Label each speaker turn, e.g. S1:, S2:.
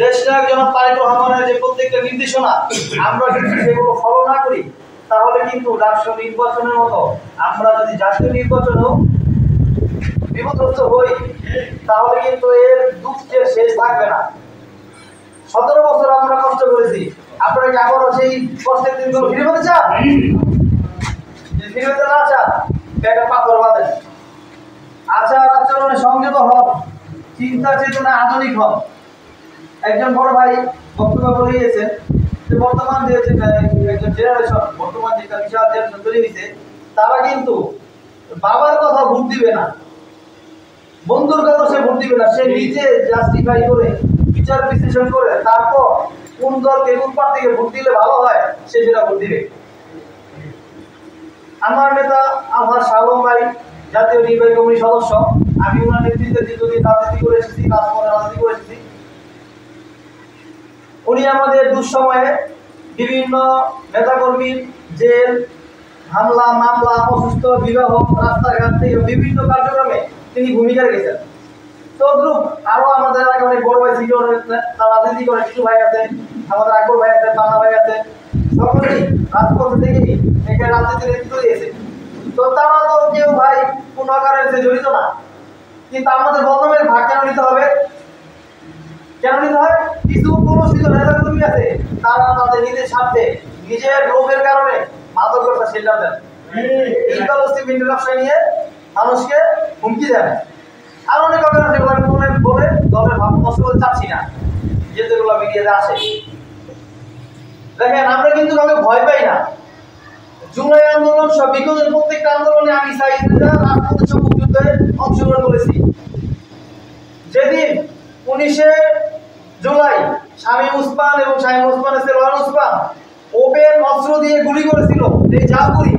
S1: দেশনায়ক জনাব তারেক রহমানের যে প্রত্যেকটা নির্দেশনা আমরা যদি সেগুলো ফলো না করি, তাহলে কিন্তু রাষ্ট্র নির্বাচনের মতো আমরা যদি জাতীয় নির্বাচনেও বিপদগ্রস্ত হই, তাহলে কিন্তু এর দুঃখের শেষ থাকবে না। 17 বছর আমরা কষ্ট করেছি, আপনারা কি আবারও সেই কষ্টের দিনগুলো ফিরে পেতে চান? ফিরে পেতে না চান, একটা পাথর বাঁধেন। আচার আচরণে সংযত হন, চিন্তা চেতনা আধুনিক হন। একজন বড় ভাই বক্তব্য বলে গিয়েছেন যে বর্তমান যে একজন জেনারেশন, বর্তমান যেটা বিশাল জেনারেশন তৈরি হয়েছে, তারা কিন্তু বাবার কথা ভোট দিবে না, বন্ধুর কথা সে ভোট দিবে না, সে নিজে জাস্টিফাই করে বিচার বিশ্লেষণ করে তারপর কোন দলকে কোন প্রার্থীকে ভোট দিলে ভালো হয় সে সেটা ভোট দিবে। আমার নেতা আমার শালম ভাই জাতীয় নির্বাহী কমিটির সদস্য, আমি ওনার নেতৃত্বে দীর্ঘদিন রাজনীতি করে এসেছি, রাজপথে রাজনীতি করে এসেছি। উনি আমাদের দুঃসময়ে বিভিন্ন নেতাকর্মীর জেল, হামলা মামলা, অসুস্থ, বিবাহ, রাস্তাঘাট থেকে বিভিন্ন কার্যক্রমে তিনি ভূমিকা রেখেছেন। তদ্রুপ আরো আমাদের এলাকায় অনেক বড় ভাই সিনিয়র রাজনীতি করে, কিছু ভাই আছে, আমাদের আকবর ভাই আছে, পান্না ভাই আছে, সকলেই রাজপথ থেকেই এখানে রাজনীতির নেতৃত্ব দিয়েছে। তো তারা তো কেউ ভাই কোনো আকারে জড়িত না, কিন্তু আমাদের বদনামের ভাগ কেন নিতে হবে? কেন নিতে হয়? কিছু প্রলোভিত নেতাকর্মী আছে, তারা তাদের নিজের স্বার্থে নিজের লোভের কারণে মাদক ব্যবসা সেটা দেন, ইলিগাল সিমেন্ট ব্যবসা নিয়ে মানুষকে হুমকি দেন। আর অনেক কারণ আছে, বলে দলের ভাব নষ্ট করতে চাচ্ছি না, যেগুলো মিডিয়াতে আসে। দেখেন, আমরা কিন্তু কাউকে ভয় পাই না। জুলাই আন্দোলন সব বিগতের প্রত্যেকটা আন্দোলনে আমি রাজপথে চমক যুদ্ধে অংশগ্রহণ করেছি। যেদিন 19 জুলাই শামীম ওসমান এবং শামীম ওসমানের ছেলে ওসমান ওপেন অস্ত্র দিয়ে গুলি করেছিল, এই জালগুলি